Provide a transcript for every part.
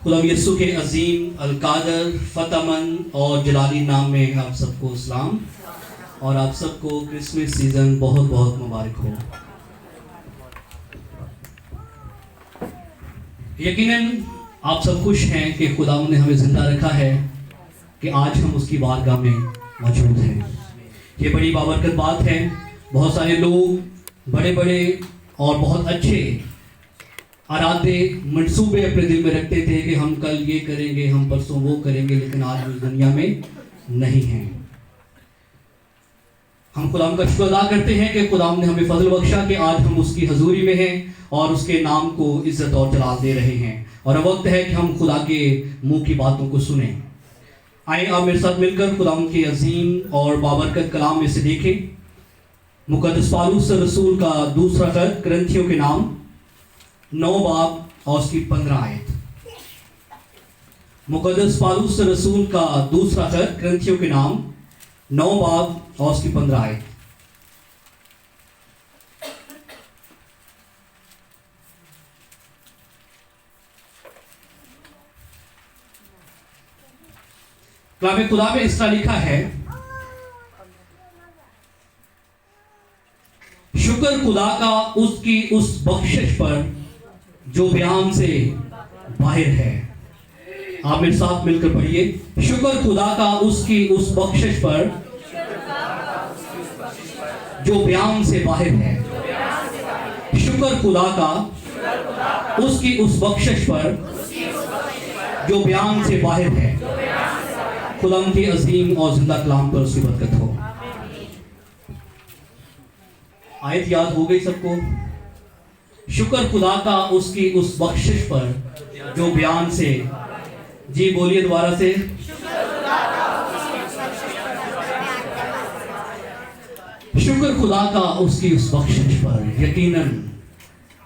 खुदा यीशु के अजीम अलकादर फतमन और जलाली नाम में आप सबको सलाम और आप सबको क्रिसमस सीज़न बहुत बहुत मुबारक हो। यकीनन आप सब खुश हैं कि खुदा ने हमें ज़िंदा रखा है कि आज हम उसकी बारगाह में मौजूद हैं। ये बड़ी बाबरकत बात है। बहुत सारे लोग बड़े बड़े और बहुत अच्छे आराध्य मंसूबे अपने दिल में रखते थे कि हम कल ये करेंगे, हम परसों वो करेंगे, लेकिन आज उस दुनिया में नहीं हैं। हम खुदा का शुक्र अदा करते हैं कि खुदा ने हमें फजल बख्शा कि आज हम उसकी हजूरी में हैं और उसके नाम को इज्जत और जलाल दे रहे हैं। और अब वक्त है कि हम खुदा के मुंह की बातों को सुने। आइए आप मेरे साथ मिलकर खुदा के अजीम और बाबरकत कलाम में से देखें। मुकद्दस पौलुस रसूल का दूसरा खत करंथियों के नाम 9 बाब और उसकी 15 आयत। मुकद्दस पौलुस रसूल का दूसरा खत करंथियों के नाम 9 बाब और उसकी 15 आयत। कलाम खुदा में इस तरह लिखा है, शुक्र खुदा का उसकी उस बख्शिश पर जो बयान से बाहर है। आप मेरे साथ मिलकर पढ़िए। शुक्र खुदा का उसकी उस बख्शिश पर जो बयान से बाहर है। शुक्र खुदा का उसकी उस बख्शिश पर जो बयान से बाहर है। खुदा की अजीम और जिंदा कलाम पर उसकी बरकत हो। आयत याद हो गई सबको? शुक्र खुदा का उसकी उस बख्शिश पर जो बयान से, जी बोलिए दोबारा से, शुक्र खुदा का उसकी उस बख्शिश पर। यकीनन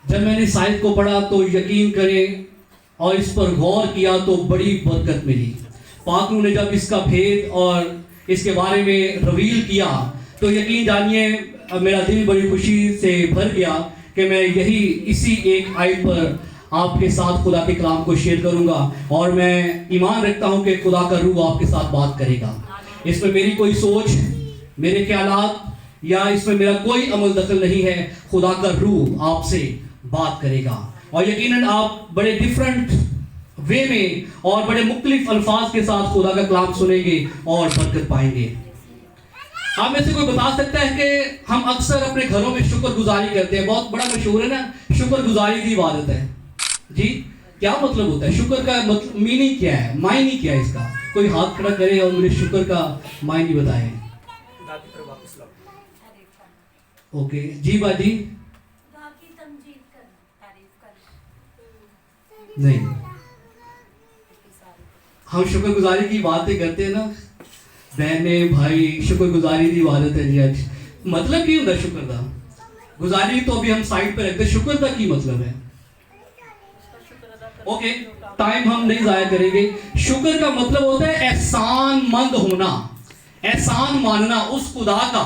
जब मैंने इस आयत को पढ़ा तो यकीन करें और इस पर गौर किया तो बड़ी बरकत मिली। पाक ने जब इसका भेद और इसके बारे में रिवील किया तो यकीन जानिए मेरा दिल बड़ी खुशी से भर गया कि मैं यही इसी एक आयत पर आपके साथ खुदा के कलाम को शेयर करूंगा। और मैं ईमान रखता हूं कि खुदा का रूह आपके साथ बात करेगा। इसमें मेरी कोई सोच, मेरे ख्यालात या इसमें मेरा कोई अमल दखल नहीं है। खुदा का रूह आपसे बात करेगा और यकीनन आप बड़े डिफरेंट वे में और बड़े मुख्तलिफ अल्फाज के साथ खुदा का कलाम सुनेंगे और बरकत पाएंगे। आप में से कोई बता सकता है कि हम अक्सर अपने घरों में शुक्रगुजारी करते हैं। बहुत बड़ा मशहूर है ना, शुक्रगुजारी की इबादत है। जी क्या मतलब होता है? शुक्र का मतलब मीनिंग क्या है, मायने क्या है इसका? कोई हाथ खड़ा करे और मुझे शुक्र का मायने बताए। ओके जी बाजी। नहीं, हम शुक्रगुजारी की बातें करते हैं ना बहने भाई, शुक्रगुजारी की इबादत है जी। आज मतलब की होता शुक्र का? गुजारी तो अभी हम साइड पे रखते, शुक्र का की मतलब है। ओके, टाइम हम नहीं जाया करेंगे। शुक्र का मतलब होता है एहसान मंद होना, एहसान मानना उस खुदा का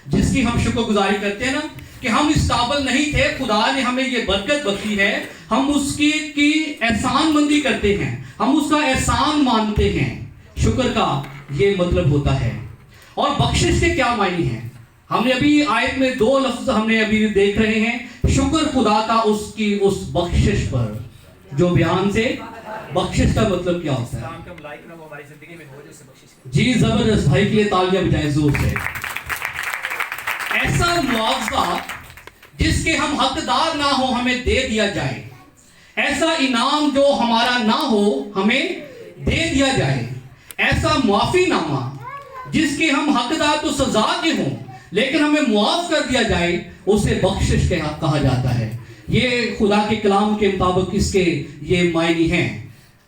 जिसकी हम शुक्रगुजारी करते हैं ना, कि हम इस काबिल नहीं थे, खुदा ने हमें ये बरकत बख्शी है, हम उसकी की एहसान मंदी करते हैं, हम उसका एहसान मानते हैं। शुक्र का ये मतलब होता है। और बख्शिश के क्या मायने हैं? हमने अभी आयत में 2 लफ्ज हमने अभी देख रहे हैं। शुक्र खुदा का उसकी उस बख्शिश पर जो बयान से, बख्शिश का मतलब क्या होता है? जी जबरदस्त, भाई के लिए तालियां बजाएं जोर से। ऐसा मुआवजा जिसके हम हकदार ना हो हमें दे दिया जाए, ऐसा इनाम जो हमारा ना हो हमें दे दिया जाए, ऐसा मुआफीनामा जिसके हम हकदार तो सजा के हों लेकिन हमें मुआफ कर दिया जाए, उसे बख्शिश कहा जाता है। ये खुदा के कलाम के मुताबिक इसके ये मायने हैं।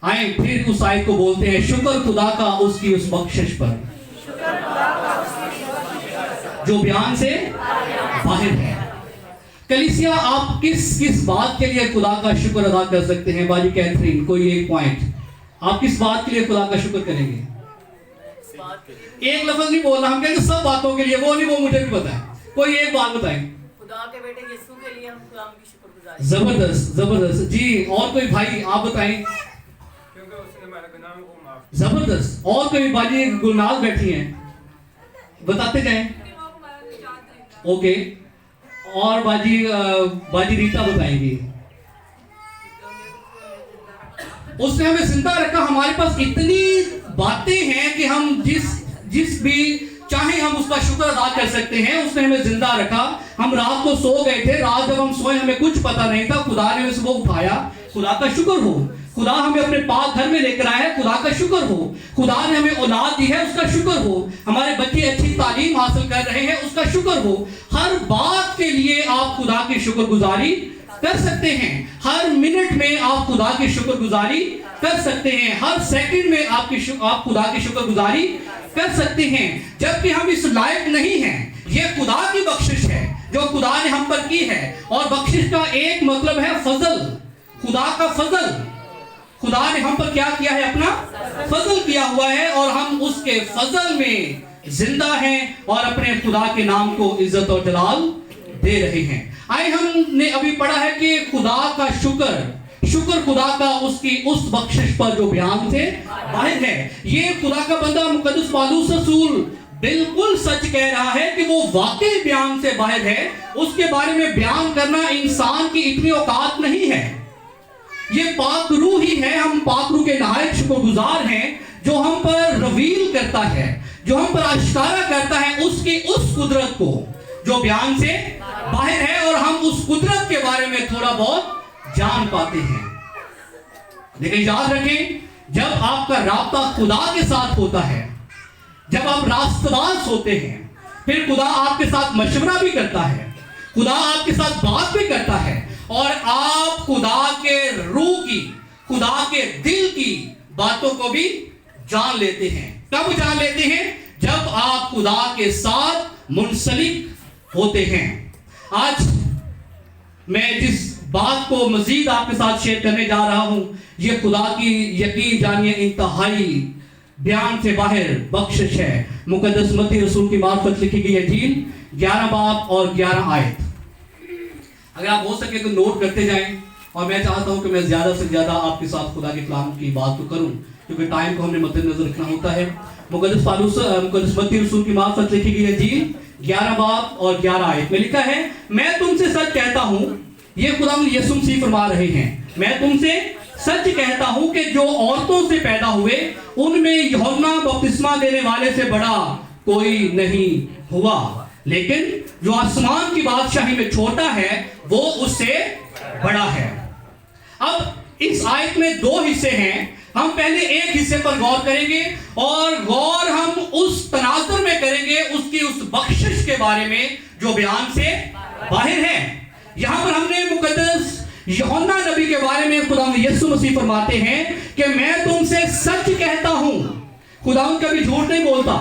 आए फिर उस आयत को बोलते हैं, शुक्र खुदा का उसकी उस बख्शिश पर जो बयान से बाहर है। कलीसिया आप किस किस बात के लिए खुदा का शुक्र अदा कर सकते हैं? बाजी कैथरीन, कोई एक पॉइंट, आप किस बात के लिए खुदा का शुक्र करेंगे? एक लफ्ज नहीं बोलना, हम कहेंगे सब बातों के लिए, वो नहीं, वो मुझे भी पता है। कोई एक बात बताएं। खुदा के बेटे यीशु के लिए हम खुदा की शुक्रगुजारी। जबरदस्त जबरदस्त जी। और कोई भाई आप बताएं। जबरदस्त। और कोई बाजी गुलनाज बैठी हैं, बताते जाएं। ओके, और बाजी रीता बताएंगी। उसने हमें जिंदा रखा। हमारे पास इतनी बातें हैं कि हम जिस भी चाहे हम उसका शुक्र अदा कर सकते हैं। उसने हमें जिंदा रखा। हम रात को सो गए थे, रात जब हम सोए हमें कुछ पता नहीं था, खुदा ने हमें सुबह उठाया, खुदा का शुक्र हो। खुदा हमें अपने पाक घर में लेकर आया है, खुदा का शुक्र हो। खुदा ने हमें औलाद दी है, उसका शुक्र हो। हमारे बच्चे अच्छी तालीम हासिल कर रहे हैं, उसका शुक्र हो। हर बात के लिए आप खुदा की शुक्रगुजारी कर सकते हैं। हर मिनट में आप खुदा की शुक्रगुजारी कर सकते हैं। हर सेकंड में आप खुदा की शुक्रगुजारी कर सकते हैं। जबकि हम इस लायक नहीं हैं, ये खुदा की बख्शिश है जो खुदा ने हम पर की है। और बख्शिश का एक मतलब है फजल, खुदा का फजल। खुदा ने हम पर क्या किया है? अपना फजल किया हुआ है, और हम उसके फजल में जिंदा हैं और अपने खुदा के नाम को इज्जत और जलाल दे रहे हैं। आए हमने अभी पढ़ा है कि खुदा का शुक्र खुदा का उसकी उस बख्शिश पर जो बयान से बाहर है। ये खुदा का बंदा मुकद्दस पौलुस रसूल बिल्कुल सच कह रहा है कि वो वाकई बयान से बाहर है। उसके बारे में बयान करना इंसान की इतनी औकात नहीं है। ये पाक रूह ही है। हम पाक रूह के नहायत शुक्रगुजार हैं जो हम पर रवील करता है, जो हम पर आश्कारा करता है उसकी उस कुदरत को जो बयान से बाहर है, और हम उस कुदरत के बारे में थोड़ा बहुत जान पाते हैं। लेकिन याद रखें, जब आपका राब्ता खुदा के साथ होता है, जब आप रास्तबाज होते हैं, फिर खुदा आपके साथ मशवरा भी करता है, खुदा आपके साथ बात भी करता है, और आप खुदा के रूह की, खुदा के दिल की बातों को भी जान लेते हैं। कब जान लेते हैं? जब आप खुदा के साथ मुंसलिक होते हैं। आज मैं जिस बात को मजीद आपके साथ शेयर करने जा रहा हूं, यह खुदा की यकीन जानिए इंतहाई बयान से बाहर बख्शिश है। मुकद्दस मत्ती रसूल की मार्फत लिखी गई इंजील 11 बाब और 11 आयत। अगर आप हो सके तो नोट करते जाएं, और मैं चाहता हूं कि मैं ज्यादा से ज्यादा आपके साथ खुदा के कलाम की बात तो करूं, क्योंकि टाइम को हमने मद्देनजर रखना होता है। मुकद्दस मत्ती रसूल की मार्फत लिखी गई इंजील 11 बाब और 11 आयत में लिखा है, मैं तुमसे सच कहता हूं, ये खुदा यीशु मसीह फरमा रहे हैं, मैं तुमसे सच कहता हूं कि जो औरतों से पैदा हुए उनमें यूहन्ना बपतिस्मा देने वाले से बड़ा कोई नहीं हुआ, लेकिन जो आसमान की बादशाही में छोटा है वो उससे बड़ा है। अब इस आयत में दो हिस्से हैं। हम पहले एक हिस्से पर गौर करेंगे, और गौर हम उस तनाजुर में करेंगे उसकी उस बख्शिश के बारे में जो बयान से बाहर है। यहां पर हमने मुकद्दस यूहन्ना नबी के बारे में खुदा यीशु मसीह फरमाते हैं कि मैं तुमसे सच कहता हूं। खुदावंद कभी झूठ नहीं बोलता,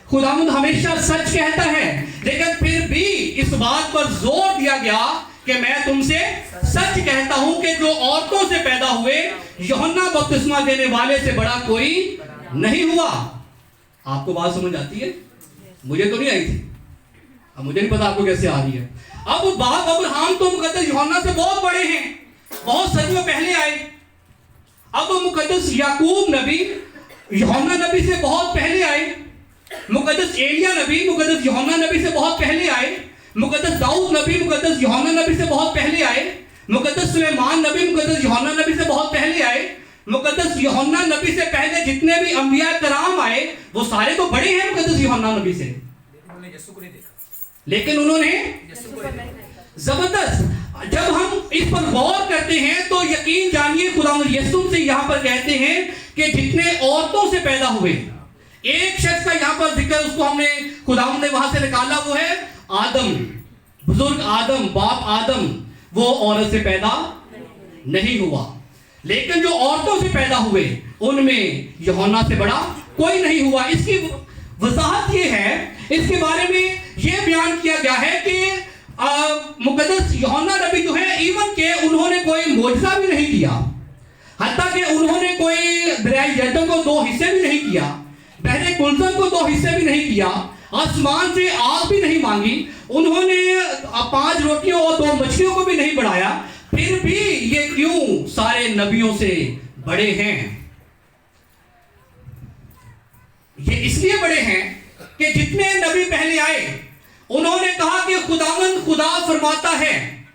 खुदावंद हमेशा सच कहता है। लेकिन फिर भी इस बात पर जोर दिया गया कि मैं तुमसे सच कहता हूं कि जो औरतों से पैदा हुए यूहन्ना बपतिस्मा देने वाले से बड़ा कोई नहीं हुआ। आपको बात समझ आती है? मुझे तो नहीं आई थी, अब मुझे नहीं पता आपको कैसे आ रही है। अब बाप अब्राहम तो मुकद्दस यूहन्ना से बहुत बड़े हैं, बहुत सदियों पहले आए। अब मुकद्दस याकूब नबी यूहन्ना नबी से बहुत पहले आए। मुकद्दस एलिया नबी मुकद्दस यूहन्ना नबी से बहुत पहले आए। मुकद्दस दाऊद नबी मुकद्दस यूहन्ना नबी से बहुत पहले आए। मुकद्दस सुलेमान नबी मुकद्दस यूहन्ना नबी से बहुत पहले आए। मुकद्दस यूहन्ना नबी से पहले जितने भी अंबिया कराम आए वो सारे तो बड़े हैं मुकद्दस यूहन्ना नबी से, लेकिन उन्होंने जबरदस्त। जब हम इस पर गौर करते हैं तो यकीन जानिए खुदा यीशु से यहाँ पर कहते हैं कि जितने औरतों से पैदा हुए, एक शख्स का यहाँ पर जिक्र उसको हमने खुदा ने वहां से निकाला, वो है आदम, बुजुर्ग आदम, बाप आदम। वो औरत से पैदा नहीं हुआ, लेकिन जो औरतों से पैदा हुए उनमें यूहन्ना से बड़ा कोई नहीं हुआ। इसकी वजाहत ये है, इसके बारे में यह बयान किया गया है कि मुकद्दस यूहन्ना नबी जो है इवन के उन्होंने कोई मोजज़ा भी नहीं किया, हत्ता कि उन्होंने कोई दरियाई यरदन को दो हिस्से भी नहीं किया, बहरे कुलसम को दो हिस्से भी नहीं किया, आसमान से आग भी नहीं मांगी, उन्होंने 5 रोटियों और 2 मछलियों को भी नहीं बढ़ाया, फिर भी ये क्यों सारे नबियों से बड़े हैं? ये इसलिए बड़े हैं कि जितने नबी पहले आए उन्होंने कहा कि खुदावंद खुदा फरमाता है,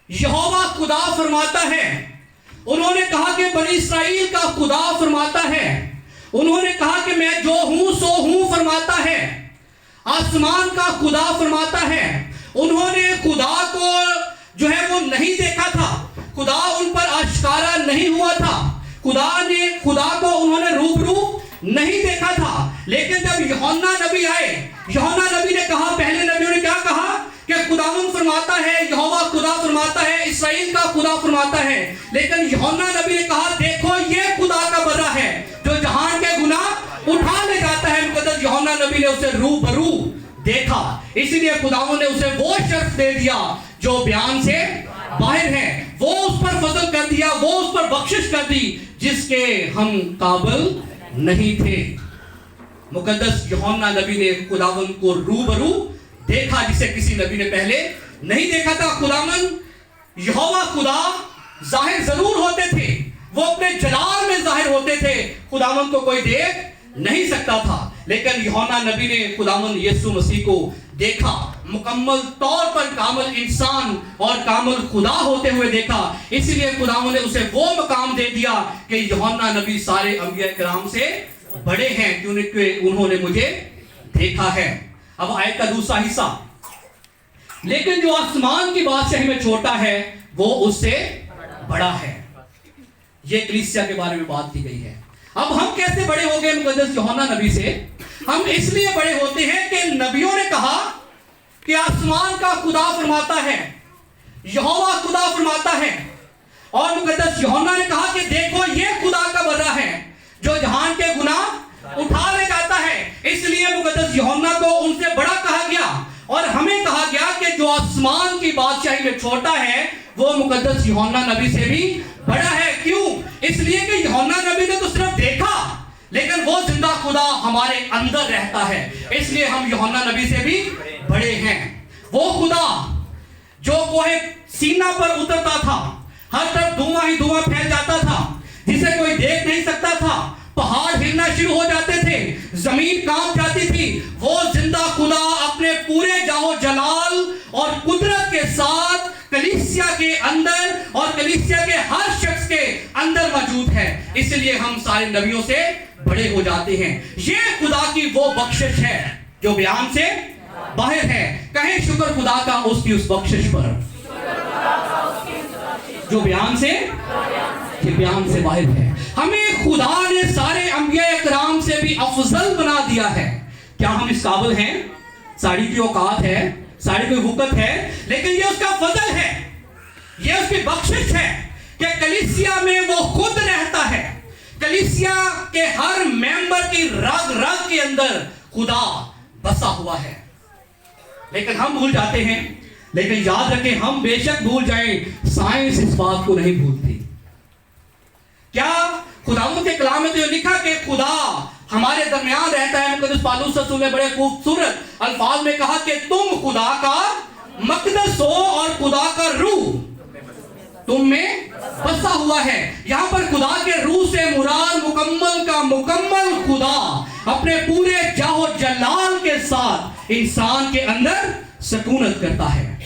यहोवा खुदा फरमाता है। उन्होंने कहा कि बनी इस्राएल का खुदा फरमाता है। उन्होंने कहा कि मैं जो हूं सो हूं फरमाता है। आसमान का खुदा फरमाता है। उन्होंने खुदा को जो है वो नहीं देखा था, खुदा उन पर आश्कारा नहीं हुआ था, खुदा को उन्होंने रूबरू नहीं देखा था। लेकिन जब यूहन्ना नबी आए, यूहन्ना नबी ने कहा, पहले नबियों ने क्या कहा कि खुदावंद फरमाता है, यहोवा खुदा फरमाता है, इस्राएल का खुदा फरमाता है। लेकिन यूहन्ना नबी ने कहा देखो ये खुदा का बर्रा है जो जहान के गुनाह उठा ले जाता है। मुकद्दस यूहन्ना नबी ने उसे रूबरू देखा, इसलिए खुदावंद ने उसे वो शर्फ दे दिया जो बयान से बाहर है। वो उस पर फजल कर दिया, वो उस पर बख्शिश कर दी जिसके हम काबिल नहीं थे। मुकद्दस यूहन्ना नबी ने खुदावंद को रूबरू देखा जिसे किसी नबी ने पहले नहीं देखा था। खुदावंद यहोवा खुदा जाहिर जरूर होते थे, वो अपने जलाल में जाहिर होते थे, खुदावंद को कोई देख नहीं सकता था। लेकिन यूहन्ना नबी ने खुदावंद यीशु मसीह को देखा, मुकम्मल तौर पर कामिल इंसान और कामिल खुदा होते हुए देखा। इसलिए खुदावंद ने उसे वो मकाम दे दिया कि यूहन्ना नबी सारे अंबिया किराम से बड़े हैं क्योंकि उन्होंने मुझे देखा है। अब आयत का दूसरा हिस्सा, लेकिन जो आसमान की बादशाही में छोटा है वो उससे बड़ा है। यह कलीसिया के बारे में बात की गई है। अब हम कैसे बड़े हो गए मुकद्दस यूहन्ना नबी से? हम इसलिए बड़े होते हैं कि नबियों ने कहा कि आसमान का खुदा फरमाता है, यहोवा खुदा फरमाता है, और मुकद्दस यूहन्ना ने कहा कि देखो ये खुदा का बर्रा है जो जहान के गुनाह उठा ले जाता है। इसलिए मुकद्दस यूहन्ना को उनसे बड़ा कहा गया और हमें कहा गया कि जो आसमान की बादशाही में छोटा है वो मुकद्दस यूहन्ना नबी से भी बड़ा है। क्यों? इसलिए कि यूहन्ना नबी ने तो सिर्फ देखा, लेकिन वो जिंदा खुदा हमारे अंदर रहता है, इसलिए हम यूहन्ना नबी से भी बड़े हैं। वो खुदा जो कोहे सीना पर उतरता था, हर तरफ धुआं ही धुआं फैल जाता था, जिसे कोई देख नहीं सकता था, पहाड़ हिलना शुरू हो जाते थे, जमीन कांप जाती थी, वो जिंदा खुदा अपने पूरे जाहो जलाल और कुदरत के साथ कलीसिया के अंदर और कलीसिया के हर शख्स के अंदर मौजूद है। इसलिए हम सारे नबियों से बड़े हो जाते हैं। ये खुदा की वो बख्शिश है जो बयान से बाहर है। कहें शुक्र खुदा का उसकी उस बख्शिश पर जो बयान से बाहर है। हमें खुदा ने सारे अंबिया इकराम से भी अफजल बना दिया है। क्या हम इस काबिल हैं? साड़ी की औकात है, साड़ी कोई वक़्त है, लेकिन ये उसका फजल है, ये उसकी बख्शिश है कि कलीसिया में वो खुद रहता है। कलीसिया के हर मेंबर की रग रग के अंदर खुदा बसा हुआ है। लेकिन हम भूल जाते हैं। लेकिन याद रखें, हम बेशक भूल जाएं, साइंस इस बात को नहीं भूलती। क्या खुदावंद के कलाम में तो लिखा कि खुदा हमारे दरमियान रहता है। मुकद्दस पौलुस रसूल ने बड़े खूबसूरत अल्फाज में कहा कि तुम खुदा का मकदस हो और खुदा का रूह तुम में बसा हुआ है। यहां पर खुदा के रूह से मुराद मुकम्मल का मुकम्मल खुदा अपने पूरे जाहो जलाल के साथ इंसान के अंदर सकूनत करता है।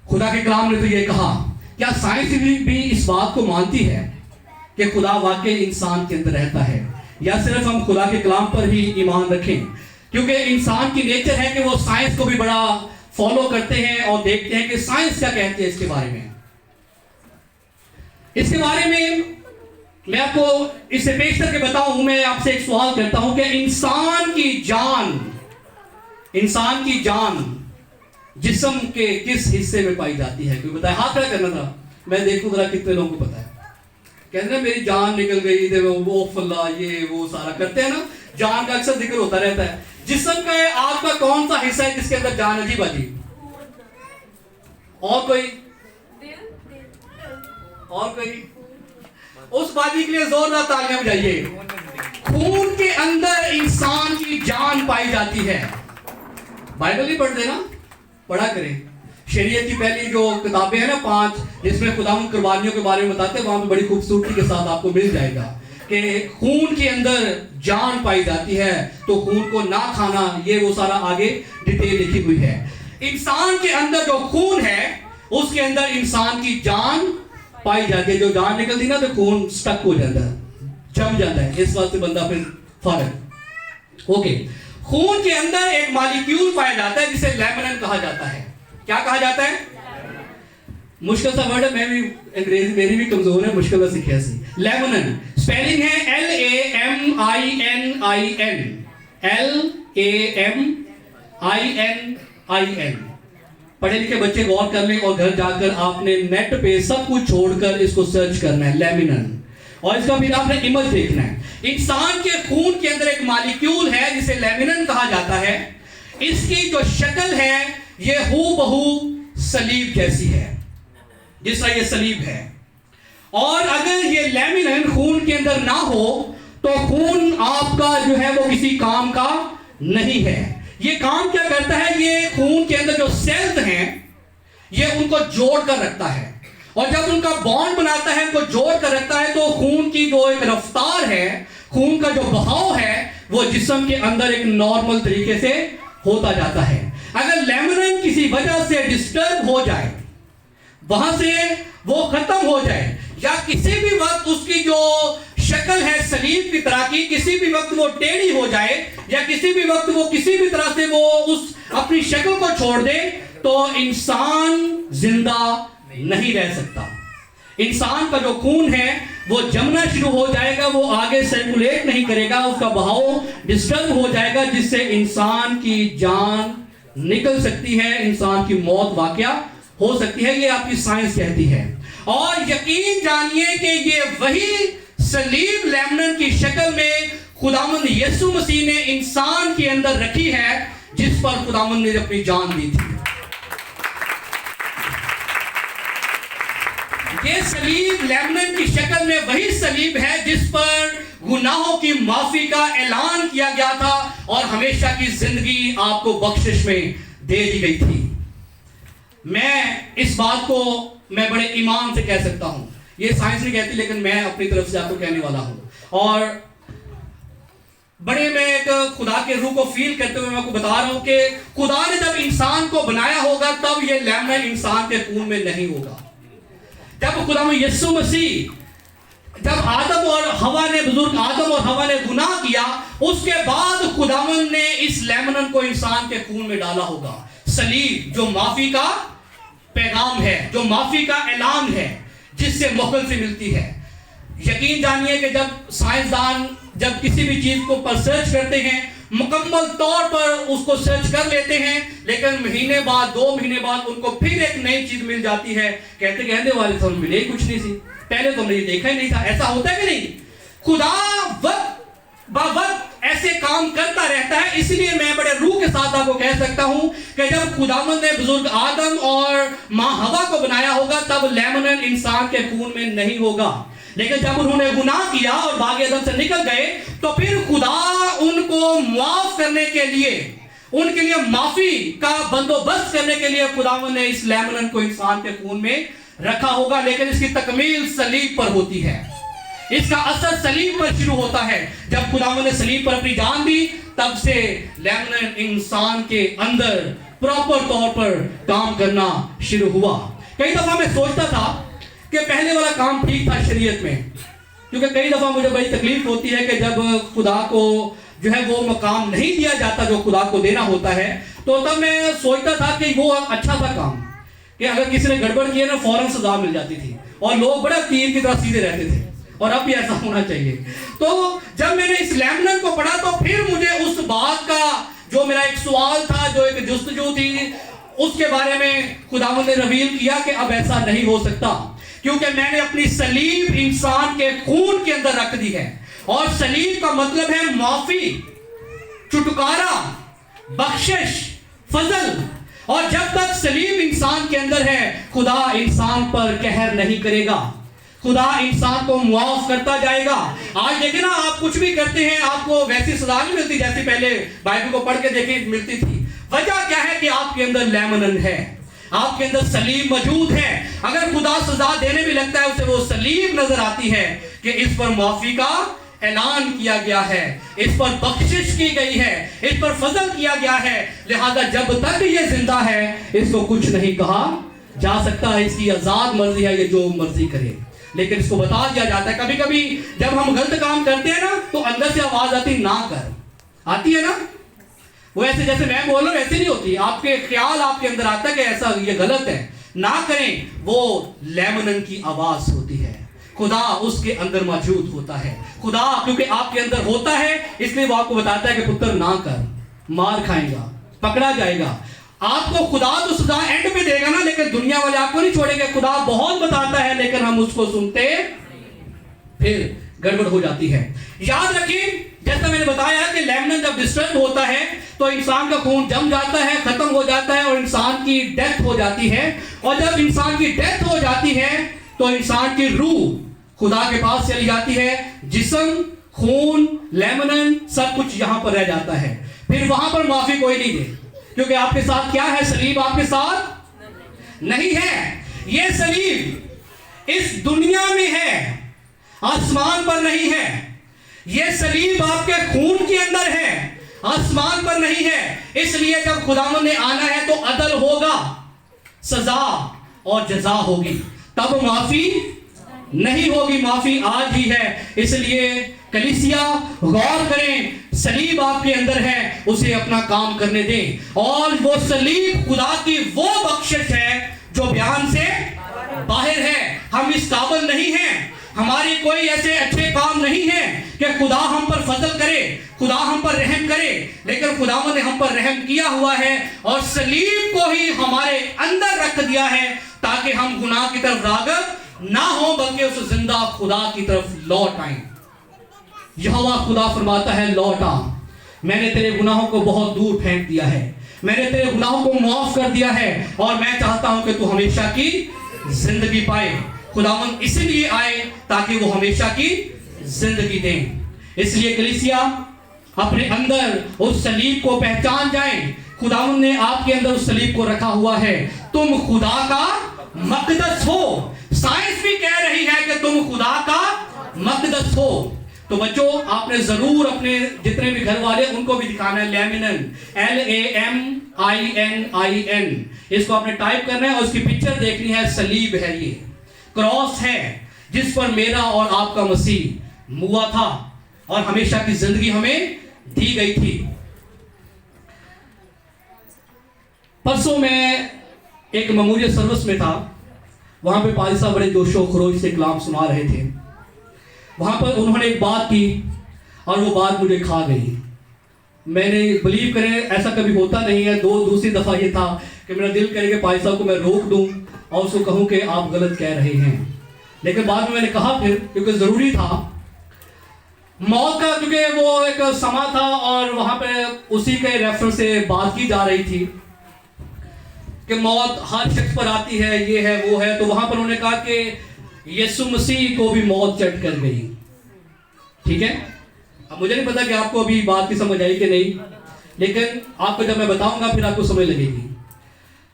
खुदा के कलाम ने तो यह कहा। क्या साइंस भी इस बात को मानती है कि खुदा वाकई इंसान के अंदर रहता है, या सिर्फ हम खुदा के कलाम पर ही ईमान रखें? क्योंकि इंसान की नेचर है कि वो साइंस को भी बड़ा फॉलो करते हैं और देखते हैं कि साइंस क्या कहती है इसके बारे में। इसके बारे में मैं आपको इसे पेश करके बताऊं। मैं आपसे एक सवाल करता हूं कि इंसान की जान जिस्म के किस हिस्से में पाई जाती है? कोई बताए? हाथ खड़ा करना था, मैं देखूं जरा कितने लोगों को पता है। कहते हैं मेरी जान निकल गई, वो फल्ला ये वो सारा करते हैं ना। जान का अक्सर जिक्र होता रहता है। जिस्म का आपका कौन सा हिस्सा है जिसके अंदर जान है? जी बाजी, और कोई? उस बाजी के लिए जोरदार तालियां बजाइए। खून के अंदर इंसान की जान पाई जाती है। बाइबल ही पढ़ देना, पढ़ा करें। शरीयत की पहली जो किताबें हैं ना 5, जिसमें खुदावंद कुर्बानियों के बारे में बताते हैं, वहां पे बड़ी खूबसूरती के साथ आपको मिल जाएगा कि खून के अंदर जान पाई जाती है, तो खून को ना खाना, ये वो सारा आगे डिटेल लिखी हुई है। इंसान के अंदर जो खून है उसके अंदर इंसान की जान पाई जाती है। जो जान निकलती ना तो खून स्टक हो जाता है, जम जाता है, इस वास्ते बंदा फिर फर्क। ओके, खून के अंदर एक मॉलिक्यूल पाया जाता है जिसे लेमनिन कहा जाता है। क्या कहा जाता है? मुश्किल सा वर्ड है, मैं भी अंग्रेजी मेरी भी कमजोर है, मुश्किल से सीखा सी। लेमनिन स्पेलिंग है LAMININ। पढ़े लिखे बच्चे गौर कर लें और घर जाकर आपने नेट पे सब कुछ छोड़कर इसको सर्च करना है, लेमिनन, और इसका फिर आपने इमेज देखना है। इंसान के खून के अंदर एक मॉलिक्यूल है जिसे लेमिनन कहा जाता है। इसकी जो शक्ल है ये हूबहू सलीब जैसी है, जिस तरह ये सलीब है। और अगर ये लेमिनन खून के अंदर ना हो तो खून आपका जो है वो किसी काम का नहीं है। ये काम क्या करता है? ये खून के अंदर जो सेल्स हैं ये उनको जोड़ कर रखता है, और जब उनका बॉन्ड बनाता है, उनको जोड़ कर रखता है, तो खून की जो एक रफ्तार है, खून का जो बहाव है, वो जिस्म के अंदर एक नॉर्मल तरीके से होता जाता है। अगर लेमिनन किसी वजह से डिस्टर्ब हो जाए, वहां से वो खत्म हो जाए, या किसी भी वक्त उसकी जो शक्ल है सलीब की तरह की, किसी भी वक्त वो टेढ़ी हो जाए, या किसी भी वक्त वो किसी भी तरह से वो उस अपनी शक्ल को छोड़ दे, तो इंसान जिंदा नहीं रह सकता। इंसान का जो खून है वो जमना शुरू हो जाएगा, वो आगे सर्कुलेट नहीं करेगा, उसका बहाव डिस्टर्ब हो जाएगा, जिससे इंसान की जान निकल सकती है, इंसान की मौत वाकया हो सकती है। ये आपकी साइंस कहती है। और यकीन जानिए कि ये वही सलीब लेमनिन की शक्ल में खुदावंद यीशु मसीह ने इंसान के अंदर रखी है, जिस पर खुदावंद ने अपनी जान दी थी। ये सलीब लेमनिन की शक्ल में वही सलीब है जिस पर गुनाहों की माफी का ऐलान किया गया था और हमेशा की जिंदगी आपको बख्शिश में दे दी गई थी। मैं इस बात को मैं बड़े ईमान से कह सकता हूं, ये साइंस नहीं कहती, लेकिन मैं अपनी तरफ से आपको कहने वाला हूं, और बड़े मैं एक खुदा के रूह को फील करते हुए मैं आपको बता रहा हूं कि खुदा ने जब इंसान को बनाया होगा तब ये लेमनिन इंसान के खून में नहीं होगा। जब खुदा में यीशु मसीह, जब आदम और हवा ने, बुजुर्ग आदम और हवा ने गुनाह किया, उसके बाद खुदावंद ने इस लेमनिन को इंसान के खून में डाला होगा। सलीब जो माफी का पैगाम है, जो माफी का ऐलान है, जिससे मोहब्बत से मिलती है। यकीन जानिए कि जब साइंसदान जब किसी भी चीज को पर सर्च करते हैं, मुकम्मल तौर पर उसको सर्च कर लेते हैं, लेकिन महीने बाद, 2 महीने बाद उनको फिर एक नई चीज मिल जाती है। कहने वाले तो मिले ही कुछ नहीं थी, पहले तो हमने ये देखा ही नहीं था। ऐसा होता है कि नहीं? खुदा वक्त बावक्त ऐसे काम करता रहता है। इसलिए मैं बड़े रूह के साथ आपको कह सकता हूं कि जब खुदावंद ने बुजुर्ग आदम और मां हवा को बनाया होगा, तब लेमनिन इंसान के खून में नहीं होगा। लेकिन जब उन्होंने गुनाह किया और बाग एदन से निकल गए, तो फिर खुदा उनको माफ करने के लिए, उनके लिए माफी का बंदोबस्त करने के लिए खुदावंद ने इस लेमनिन को इंसान के खून में रखा होगा। लेकिन इसकी तकमील सलीब पर होती है, इसका असर सलीब पर शुरू होता है। जब खुदावंद ने सलीब पर अपनी जान दी, तब से लेमनिन इंसान के अंदर प्रॉपर तौर पर काम करना शुरू हुआ। कई दफा मैं सोचता था कि पहले वाला काम ठीक था शरीयत में, क्योंकि कई दफा मुझे बड़ी तकलीफ होती है कि जब खुदा को जो है वो मकाम नहीं दिया जाता जो खुदा को देना होता है, तो तब मैं सोचता था कि वो अच्छा था काम, कि अगर किसी ने गड़बड़ किया ना फौरन सजा मिल जाती थी और लोग बड़ा तीर की तरह सीधे रहते थे, और अब भी ऐसा होना चाहिए। तो जब मैंने इस लेमनिन को पढ़ा, तो फिर मुझे उस बात का जो मेरा एक सवाल था, जो एक जुस्तजू थी, उसके बारे में खुदावंद ने रिवील किया कि अब ऐसा नहीं हो सकता, क्योंकि मैंने अपनी सलीब इंसान के खून के अंदर रख दी है। और सलीब का मतलब है माफी, छुटकारा, बख्शिश, फजल। और जब तक सलीब इंसान के अंदर है, खुदा इंसान पर कहर नहीं करेगा, खुदा इंसान को मुआफ करता जाएगा। आज देखे ना, आप कुछ भी करते हैं आपको वैसी सजा नहीं मिलती जैसी पहले बाइबल को पढ़ के देखे मिलती थी। वजह क्या है? कि आपके अंदर लेमनिन है, आपके अंदर सलीब मौजूद है। अगर खुदा सजा देने भी लगता है, उसे वो सलीब नजर आती है कि इस पर माफी का ऐलान किया गया है, इस पर बख्शिश की गई है, इस पर फजल किया गया है, लिहाजा जब तक ये जिंदा है इसको कुछ नहीं कहा जा सकता है। इसकी आजाद मर्जी है, ये जो मर्जी करे। लेकिन इसको बता दिया जाता है, कभी कभी जब हम गलत काम करते हैं ना तो अंदर से आवाज आती ना कर, आती है ना, वो ऐसे जैसे मैं बोल रहा हूं वैसे नहीं होती, आपके ख्याल आपके अंदर आता है कि ऐसा ये गलत है, ना करें। वो लेमनन की आवाज होती है, खुदा उसके अंदर मौजूद होता है। खुदा क्योंकि आपके अंदर होता है इसलिए वो आपको बताता है कि पुत्र ना कर, मार खाएगा, पकड़ा जाएगा। आपको खुदा तो सजा एंड पे देगा ना, लेकिन दुनिया वाले आपको नहीं छोड़ेंगे। खुदा बहुत बताता है लेकिन हम उसको सुनते, फिर गड़बड़ हो जाती है। याद रखिए, जैसा मैंने बताया कि लेमनन जब डिस्टर्ब होता है तो इंसान का खून जम जाता है, खत्म हो जाता है और इंसान की डेथ हो जाती है। और जब इंसान की डेथ हो जाती है तो इंसान की रूह खुदा के पास चली जाती है। जिस्म, खून, लेमनन सब कुछ यहां पर रह जाता है। फिर वहां पर माफी कोई नहीं दे, क्योंकि आपके साथ क्या है, सलीब आपके साथ नहीं है। ये सलीब इस दुनिया में है, आसमान पर नहीं है। ये सलीब आपके खून के अंदर है, आसमान पर नहीं है। इसलिए जब खुदावंद ने आना है तो अदल होगा, सजा और जजा होगी, तब माफी नहीं होगी। माफी आज ही है। इसलिए कलीसिया गौर करें, सलीब आपके अंदर है, उसे अपना काम करने दें। और वो सलीब खुदा की वो बख्शिश है जो बयान से बाहर है। हम इस काबिल नहीं हैं, हमारे कोई ऐसे अच्छे काम नहीं है कि खुदा हम पर फजल करे, खुदा हम पर रहम करे। लेकिन खुदावंद ने हम पर रहम किया हुआ है और सलीब को ही हमारे अंदर रख दिया है ताकि हम गुनाह की तरफ राग़िब ना हो, बल्कि उस जिंदा खुदा की तरफ लौट आए। यहोवा खुदा फरमाता है, लौट आ, मैंने तेरे गुनाहों को बहुत दूर फेंक दिया है, मैंने तेरे गुनाहों को माफ कर दिया है और मैं चाहता हूं कि तू हमेशा की जिंदगी पाए। खुदावंद इसलिए आए ताकि वो हमेशा की जिंदगी दें। इसलिए कलीसिया अपने अंदर उस सलीब को पहचान जाए। खुदावंद ने आपके अंदर उस सलीब को रखा हुआ है। तुम खुदा का मक़दस हो। साइंस भी कह रही है कि तुम खुदा का मक़दस हो। तो बच्चों, आपने जरूर अपने जितने भी घर वाले उनको भी दिखाना है लेमिनन, LAMININ, इसको आपने टाइप करना है और उसकी पिक्चर देखनी है। सलीब है, ये क्रॉस है जिस पर मेरा और आपका मसीह मुआ था और हमेशा की जिंदगी हमें दी गई थी। परसों मैं एक मेमोरियल सर्विस में था, वहां पे पाली साहब बड़े जोशो खरोश से कलाम सुना रहे थे। वहां पर उन्होंने एक बात की और वो बात मुझे खा गई। मैंने बिलीव करें ऐसा कभी होता नहीं है। दूसरी दफा ये था कि मेरा दिल करे कि पाली साहब को मैं रोक दूं और उसको कहूं कि आप गलत कह रहे हैं, लेकिन बाद में मैंने कहा फिर, क्योंकि जरूरी था। मौत का क्योंकि वो एक समा था और वहां पे उसी के रेफरेंस से बात की जा रही थी कि मौत हर शख्स पर आती है, ये है वो है। तो वहां पर उन्होंने कहा कि यीशु मसीह को भी मौत चट कर गई। ठीक है, अब मुझे नहीं पता कि आपको अभी बात की समझ आई कि नहीं, लेकिन आपको जब मैं बताऊंगा फिर आपको समझ लगेगी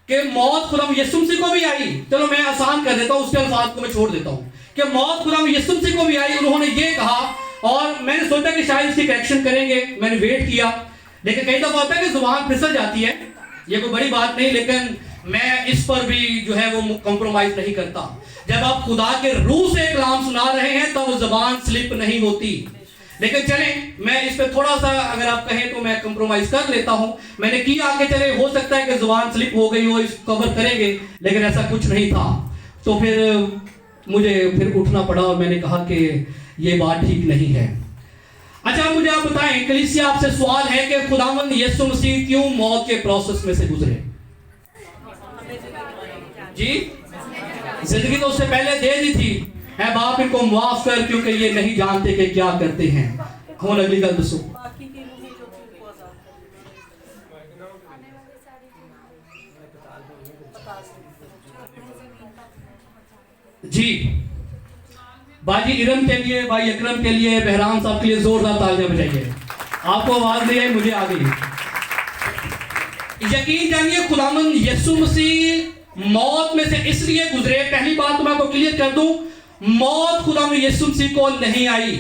कि मौत खुदा यीशु मसीह को भी आई। चलो मैं आसान कर देता हूं, उसके अल्फाज को मैं छोड़ देता हूं कि मौत खुदा यीशु मसीह को भी आई। उन्होंने ये कहा और मैंने सोचा कि शायद इसकी करेक्शन करेंगे, मैंने वेट किया, लेकिन कई दफा होता है कि जुबान फिसल जाती है, ये कोई बड़ी बात नहीं, लेकिन मैं इस पर भी जो है वो कॉम्प्रोमाइज नहीं करता। जब आप खुदा के रूह से कलाम सुना रहे हैं तब तो जुबान स्लिप नहीं होती। लेकिन चलें, मैं इस पे थोड़ा सा अगर आप कहें तो मैं कंप्रोमाइज कर लेता हूं। मैंने किया आगे, चले हो सकता है कि जुबान स्लिप हो गई हो, इस कवर करेंगे, लेकिन ऐसा कुछ नहीं था। तो फिर मुझे फिर उठना पड़ा और मैंने कहा कि ये बात ठीक नहीं है। अच्छा, मुझे आप बताएं, कलीसिया आपसे सवाल है कि खुदावंद यीशु मसीह क्यों मौत के प्रोसेस में से गुजरे? जी, जिंदगी तो उससे पहले दे दी थी। है बाप इनको माफ कर, क्योंकि ये नहीं जानते कि क्या करते हैं। हम अगली गल दसो। जी, बाजी इरम के लिए, भाई अकरम के लिए, बहराम साहब के लिए जोरदार तालियां बजाइए। आपको आवाज नहीं आई, मुझे आ गई। यकीन जानिए, खुदावंद यीशु मसीह मौत में से इसलिए गुजरे। पहली बात तो मैं आपको क्लियर कर दूं, मौत खुदावंद यीशु मसीह को नहीं आई।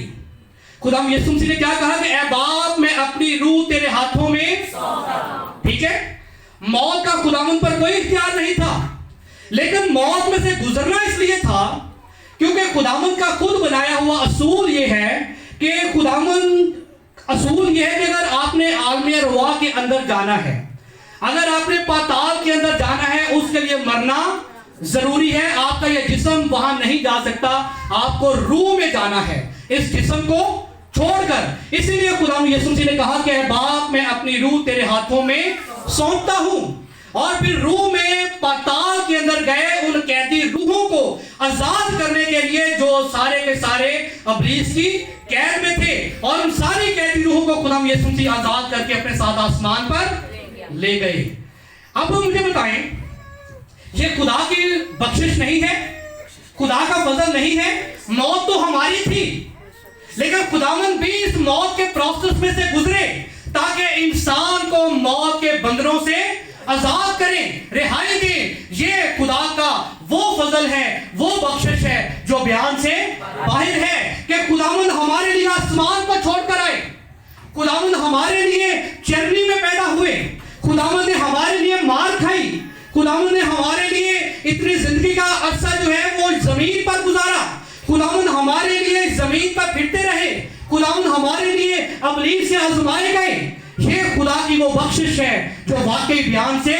खुदा यीशु मसीह ने क्या कहा कि ऐ बाप मैं अपनी रूह तेरे हाथों में, ठीक है। मौत का खुदावन पर कोई इख्तियार नहीं था, लेकिन मौत में से गुजरना इसलिए था क्योंकि खुदावन का खुद बनाया हुआ असूल ये है कि असूल ये है कि अगर आपने आलमी रुआ के अंदर जाना है, अगर आपने पाताल के अंदर जाना है, उसके लिए मरना जरूरी है। आपका यह जिस्म वहां नहीं जा सकता, आपको रूह में जाना है इस जिस्म को छोड़कर। इसीलिए खुदा यीशु मसीह ने कहा कि बाप मैं अपनी रूह तेरे हाथों में सौंपता हूं। और फिर रूह में पाताल के अंदर गए उन कैदी रूहों को आजाद करने के लिए जो सारे के सारे इब्लीस की कैद में थे, और उन सारी कैदी रूहों को खुदा यीशु मसीह आजाद करके अपने साथ आसमान पर ले गए। अब मुझे बताएं, ये खुदा की बख्शिश नहीं है, खुदा का फजल नहीं है। मौत तो हमारी थी, लेकिन खुदावन भी इस मौत के प्रोसेस में से गुजरे ताकि इंसान को मौत के बंधनों से आजाद करें, रिहाई दें। ये खुदा का वो फजल है, वो बख्शिश है जो बयान से बाहर है कि खुदावन हमारे लिए आसमान को छोड़कर आए, खुदावन हमारे लिए चरनी में पैदा हुए, खुदावन ने हमारे लिए मार खाई, खुदावन ने हमारे लिए इतनी जिंदगी का अरसा जो है वो जमीन पर गुजारा, खुदावन हमारे लिए जमीन पर फिरते रहे, खुदावन हमारे लिए इब्लीस से आजमाए गए। ये खुदा की वो बख्शिश है जो वाकई बयान से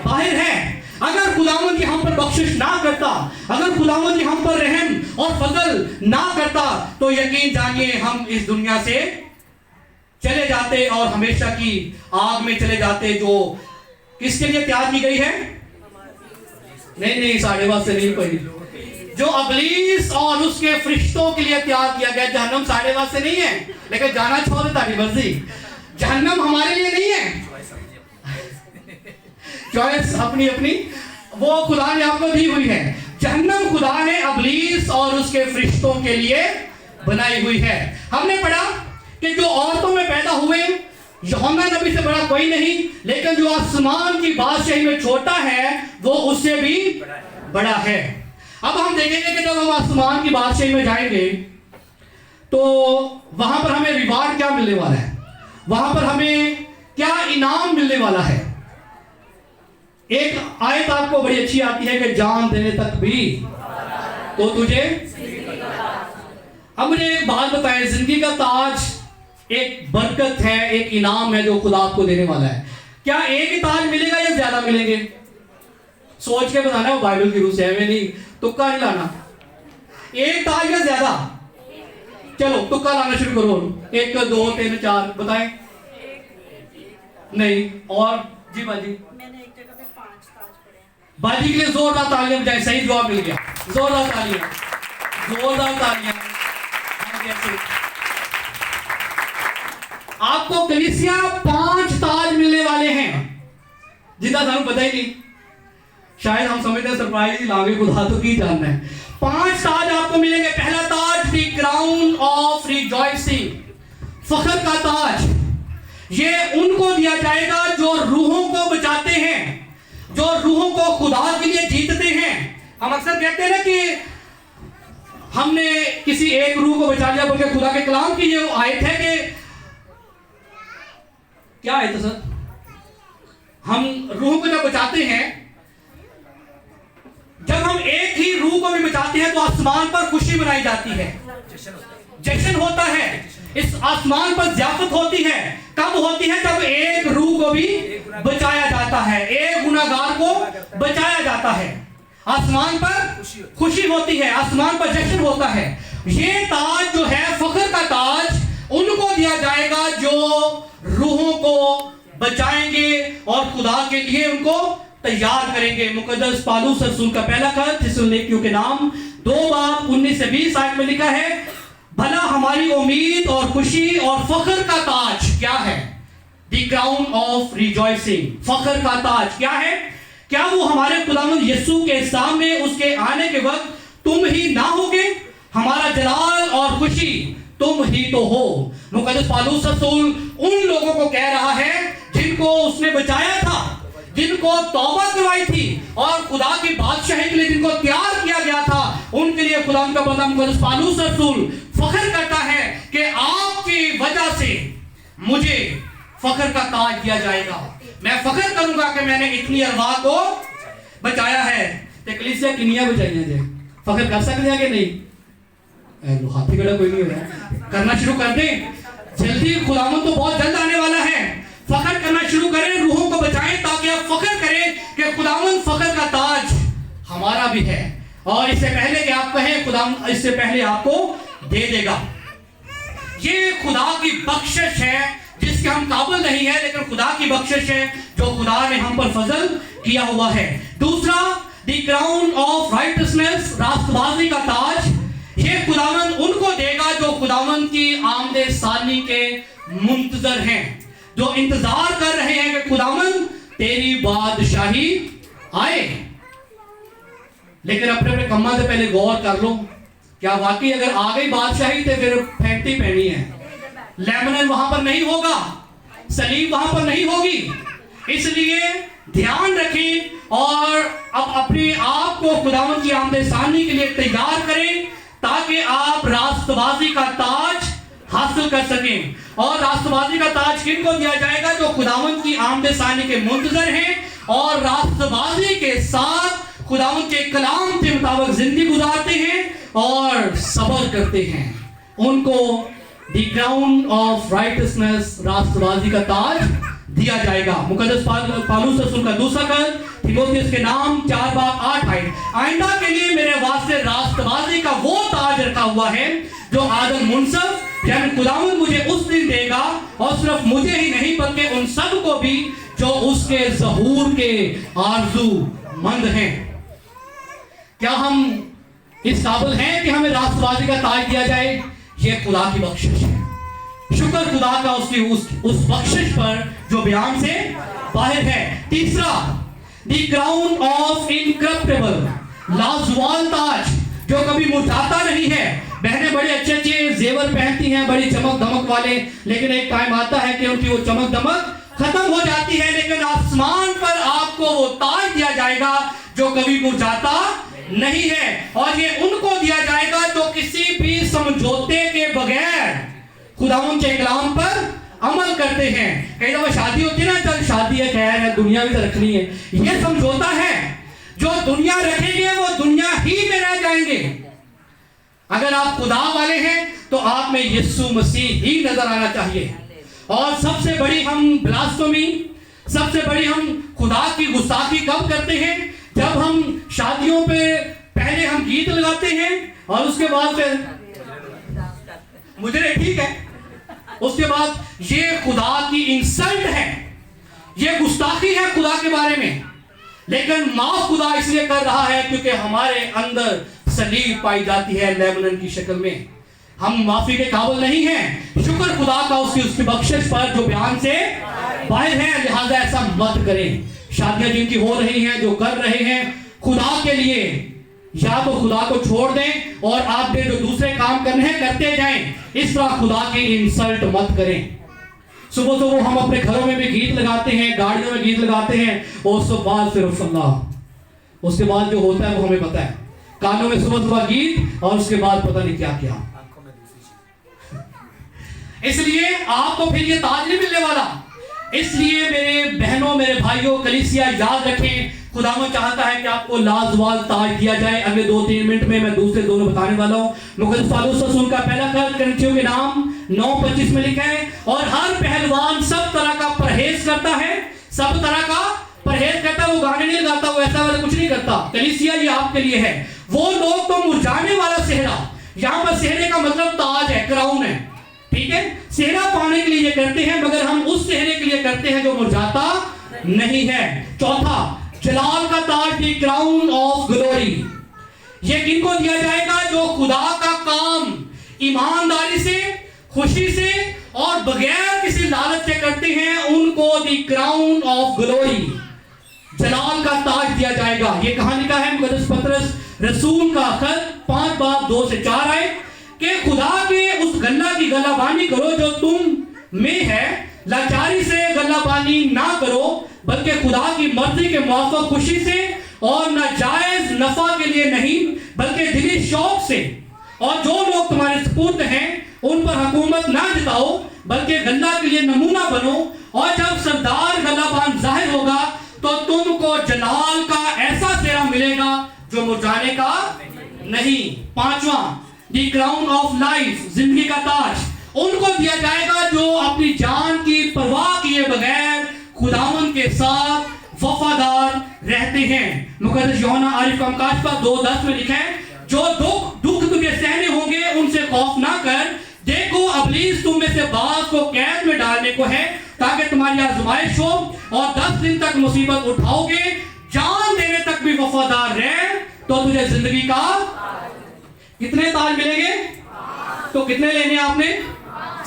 बाहर है। अगर खुदावन की हम पर बख्शिश ना करता, अगर खुदावन की हम पर रहम और फजल ना करता, तो यकीन जानिए हम इस दुनिया से चले जाते और हमेशा की आग में चले जाते, जो किसके लिए तैयार की गई है? नहीं, साढ़े बात से नहीं पड़ी, जो इब्लीस और उसके फरिश्तों के लिए तैयार किया गया। जहन्नम साढ़े बात से नहीं है, लेकिन जाना छोड़ तारी मर्जी। जहन्नम हमारे लिए नहीं है, चॉइस अपनी अपनी वो खुदा ने आपको दी हुई है। जहन्नम खुदा ने इब्लीस और उसके फरिश्तों के लिए बनाई हुई है। हमने पढ़ा कि जो औरतों में पैदा हुए, यूहन्ना नबी से बड़ा कोई नहीं, लेकिन जो आसमान की बादशाही में छोटा है वो उससे भी बड़ा है। अब हम देखेंगे कि जब हम आसमान की बादशाही में जाएंगे तो वहां पर हमें रिवार्ड क्या मिलने वाला है, वहां पर हमें क्या इनाम मिलने वाला है। एक आयत आपको बड़ी अच्छी आती है कि जान देने तक भी तो तुझे। अब मुझे एक बात बताएं, जिंदगी का ताज एक बरकत है, एक इनाम है जो खुदा आपको देने वाला है। क्या एक ही ताज मिलेगा या ज्यादा मिलेंगे? सोच के बताना है, वो बाइबल की रूह से है, नहीं तुक्का नहीं लाना। एक ताज या ज्यादा? चलो तुक्का लाना शुरू करो। 1 2 3 4 बताएं। नहीं और जी बाजी, मैंने एक जगह पे 5 ताज पढ़े। बाजी के लिए जोरदार तालियां बजाएं। सही जवाब मिल गया, जोरदार तालियां, जोरदार तालियां। आपको कलीसिया 5 ताज मिलने वाले हैं, जितना थानू पता ही नहीं। शायद हम समझते हैं सरप्राइज ही लागे, खुदा तो की जानना है। 5 ताज आपको मिलेंगे। पहला ताज द क्राउन ऑफ रिजॉइसिंग, फख्र का ताज। ये उनको दिया जाएगा जो रूहों को बचाते हैं, जो रूहों को खुदा के लिए जीतते हैं। हम अक्सर कहते हैं ना कि हमने किसी एक रूह को बचा लिया, बल्कि खुदा के कलाम की ये आयत है कि क्या है तो सर, हम रूह को जब बचाते हैं, जब हम एक ही रूह को भी बचाते हैं तो आसमान पर खुशी मनाई जाती है, जश्न होता है, इस आसमान पर ज़ियाफत होती है। कब होती है? जब एक रूह को भी बचाया जाता है, एक गुनाहगार को बचाया जाता है। आसमान पर खुशी होती है, आसमान पर जश्न होता है। ये ताज जो है फख्र का ताज, उनको दिया जाएगा जो रूहों को बचाएंगे और खुदा के लिए उनको तैयार करेंगे। मुकद्दस पौलुस रसूल का पहला खत थिस्सलुनीकियों के नाम 2 बाब 19 से 20 आयत में लिखा है, भला हमारी उम्मीद और खुशी और फख्र का ताज क्या है? द क्राउन ऑफ रिजॉइसिंग, फख्र का ताज क्या है? क्या वो हमारे खुदावंद यीशु के सामने उसके आने के वक्त तुम ही ना होगे? हमारा जलाल और खुशी तुम ही तो हो। मुकद्दस पौलुस रसूल उन लोगों को कह रहा है जिनको उसने बचाया था, जिनको तौबा करवाई थी और खुदा की बादशाही के लिए जिनको तैयार किया गया था, उनके लिए खुदा का बंदा मुकद्दस पौलुस रसूल फख्र करता है कि आपकी वजह से मुझे फख्र का ताज दिया जाएगा। मैं फख्र करूंगा कि मैंने इतनी अरवाह को बचाया है। ते कलीसिया किनिया बचाइयां जे फख्र कर सकते हैं कि नहीं? हाथी गड़ा कोई नहीं हो रहा। करना शुरू कर दें, जल्दी खुदावंद तो बहुत जल्द आने वाला है। फख्र करना शुरू करें, रूहों को बचाएं ताकि आप फख्र करें कि खुदावंद फख्र का ताज हमारा भी है। और इससे पहले कि आप कहें खुदावंद इससे पहले आपको दे देगा। ये खुदा की बख्शिश है जिसके हम काबिल नहीं है, लेकिन खुदा की बख्शिश है जो खुदा ने हम पर फजल किया हुआ है। दूसरा, द क्राउन ऑफ राइटनेस, रास्तबाजी का ताज। ये खुदावंद उनको देगा जो खुदावंद की आमदे सानी के मुंतजर हैं, जो इंतजार कर रहे हैं कि खुदावंद तेरी बादशाही आए। लेकिन अपने अपने कम्मा से पहले गौर कर लो, क्या वाकई अगर आ गई बादशाही तो फिर फैंटी पहनी है? लेबनन वहां पर नहीं होगा, सलीब वहां पर नहीं होगी। इसलिए ध्यान रखें और अब अपने आप को खुदावंद की आमदे सानी के लिए तैयार करें ताकि आप रास्तबाजी का ताज हासिल कर सकें। और रास्तबाजी का ताज किनको दिया जाएगा? जो खुदावंद की आमदे सानी के मुंतजर हैं और रास्तबाजी के साथ खुदावंद के कलाम के मुताबिक जिंदगी गुजारते हैं और सब्र करते हैं। उनको द क्राउन ऑफ राइटनेस, रास्तबाजी का ताज दिया जाएगा। मुकद्दस पौलुस रसूल का दूसरा खत तीमुथियुस के नाम 4:8 आइंदा के लिए मेरे वास्ते रास्तबाजी का वो ताज रखा हुआ है जो आदम मुनसफ यानी खुदावंद मुझे उस दिन देगा, और सिर्फ मुझे ही नहीं बल्कि उन सब को भी जो उसके ज़हूर के आरज़ूमंद हैं। क्या हम इस काबिल हैं कि हमें रास्तबाजी का ताज दिया जाए? ये खुदा की बख्शिश है। शुक्र खुदा का उसकी उस बख्शिश पर जो बयान से बाहर है। तीसरा, द क्राउन ऑफ इनकरप्टेबल, लाजवाल ताज जो कभी मुरझाता नहीं है। बहनें बड़े अच्छे अच्छे जेवर पहनती हैं, बड़ी चमक धमक वाले, लेकिन एक टाइम आता है कि उनकी वो चमक धमक खत्म हो जाती है। लेकिन आसमान पर आपको वो ताज दिया जाएगा जो कभी मुरझाता नहीं है, और ये उनको दिया जाएगा जो किसी भी समझौते के बगैर खुदावंद के कलाम पर अमल करते हैं। कई दफा शादी होती है ना, चल शादी है, खैर है, दुनिया भी तो रखनी है। ये समझौता है, जो दुनिया रखेंगे वो दुनिया ही में रह जाएंगे। अगर आप खुदा वाले हैं तो आप में यीशु मसीह ही नजर आना चाहिए। और सबसे बड़ी हम ब्लास्फेमी, सबसे बड़ी हम खुदा की गुस्ताखी कब करते हैं? जब हम शादियों पे पहले हम गीत लगाते हैं और उसके बाद फिर मुझे ठीक है, उसके बाद ये खुदा की इंसल्ट है, ये गुस्ताखी है खुदा के बारे में। लेकिन माफ खुदा इसलिए कर रहा है क्योंकि हमारे अंदर सलीब पाई जाती है लेबनन की शक्ल में। हम माफी के काबिल नहीं हैं। शुक्र खुदा का उसकी बख्शिश पर जो बयान से बाहर है, लिहाजा ऐसा मत करें। शादियां जिनकी हो रही हैं, जो कर रहे हैं खुदा के लिए, या तो खुदा को छोड़ दें और आप जो दूसरे काम करने हैं करते जाएं। इस तरह खुदा की इंसल्ट मत करें। सुबह सुबह हम अपने घरों में भी गीत लगाते हैं, गाड़ियों में गीत लगाते हैं, और उसके बाद फिर अल्लाह, उसके बाद जो होता है वो हमें पता है। कानों में सुबह सुबह गीत और उसके बाद पता नहीं क्या क्या। इसलिए आपको फिर ये ताज नहीं मिलने वाला। इसलिए मेरे बहनों, मेरे भाइयों, कलीसिया याद रखें, खुदावंद चाहता है कि आपको लाजवाल ताज दिया जाए। अगले 2-3 मिनट में मैं दूसरे दोनों बताने वाला हूँ। मुकद्दस पौलुस रसूल का पहला खत करंथियों के नाम 9:25 में लिखा है, और हर पहलवान सब तरह का परहेज करता है, सब तरह का परहेज करता है। वो गाने नहीं लगाता, वो ऐसा वाला कुछ नहीं करता। कलीसिया ये आपके लिए है। वो लोग तो मुरझाने वाला सेहरा, यहाँ पर सेहरे का मतलब ताज है, क्राउन है, ठीक है। सेहरा पाने के लिए ये करते हैं, मगर हम उस सेहरे के लिए करते हैं जो मुरझाता नहीं है। चौथा, जलाल का ताज, द क्राउन ऑफ ग्लोरी। ये किनको दिया जाएगा? जो खुदा का काम ईमानदारी से, खुशी से और बगैर किसी लालच के करते हैं, उनको द क्राउन ऑफ ग्लोरी, जलाल का ताज दिया जाएगा। ये कहां लिखा है? मुकद्दस पतरस रसूल का खत 5:2-4 आए कि खुदा के उस गल्ला की गलाबानी करो जो तुम में है, लाचारी से गल्लाबानी ना करो, बल्कि खुदा की मर्जी के मुआफ़िक़ खुशी से और नाजायज नफा के लिए नहीं, बल्कि दिली शौक से। और जो लोग तुम्हारे सुपुर्द हैं उन पर हुकूमत ना जिताओ, बल्कि गल्ला के लिए नमूना बनो, और जब सरदार गल्लाबान जाहिर होगा तो तुमको जलाल का ऐसा सेहरा मिलेगा जो मुरझाने का नहीं। पांचवा, दी क्राउन ऑफ लाइफ, जिंदगी का ताज उनको दिया जाएगा जो अपनी जान की परवाह किए बगैर खुदावन के साथ वफादार रहते हैं। मुकद्दस यूहन्ना आरिफ कमकाश पर 2:10 में लिखा है, जो दुख तुझे सहने होंगे उनसे खौफ ना कर, देखो अबलीस तुम में से बाज को कैद में डालने को है ताकि तुम्हारी आजमाइश हो, और 10 दिन तक मुसीबत उठाओगे, जान देने तक भी वफादार रहे तो तुझे जिंदगी का कितने ताज मिलेंगे? तो कितने लेने आपने?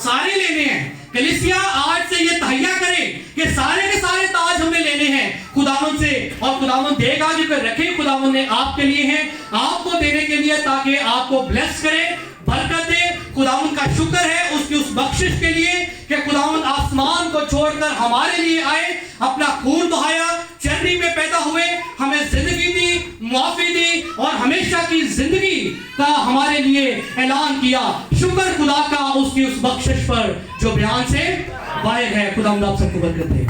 सारे लेने हैं। कलीसिया आज से ये तहैया करे कि सारे के सारे ताज हमने लेने हैं खुदावन से, और खुदावन देगा जो कर रखे खुदावन ने आपके लिए हैं, आपको देने के लिए, ताकि आपको ब्लेस करे, बरकत दे। खुदावन का शुक्र है उसकी उस बख्शिश के लिए कि खुदावन आसमान को छोड़कर हमारे लिए आए, अपना खून बहाया, चर्नी में पैदा हुए, हमें जिंदगी दी, मुआफी दी, और हमेशा की जिंदगी का हमारे लिए ऐलान किया। शुक्र खुदा का उसकी उस बख्शिश पर जो बयान से बाहर है। खुदावन आप सबको बरकत दे।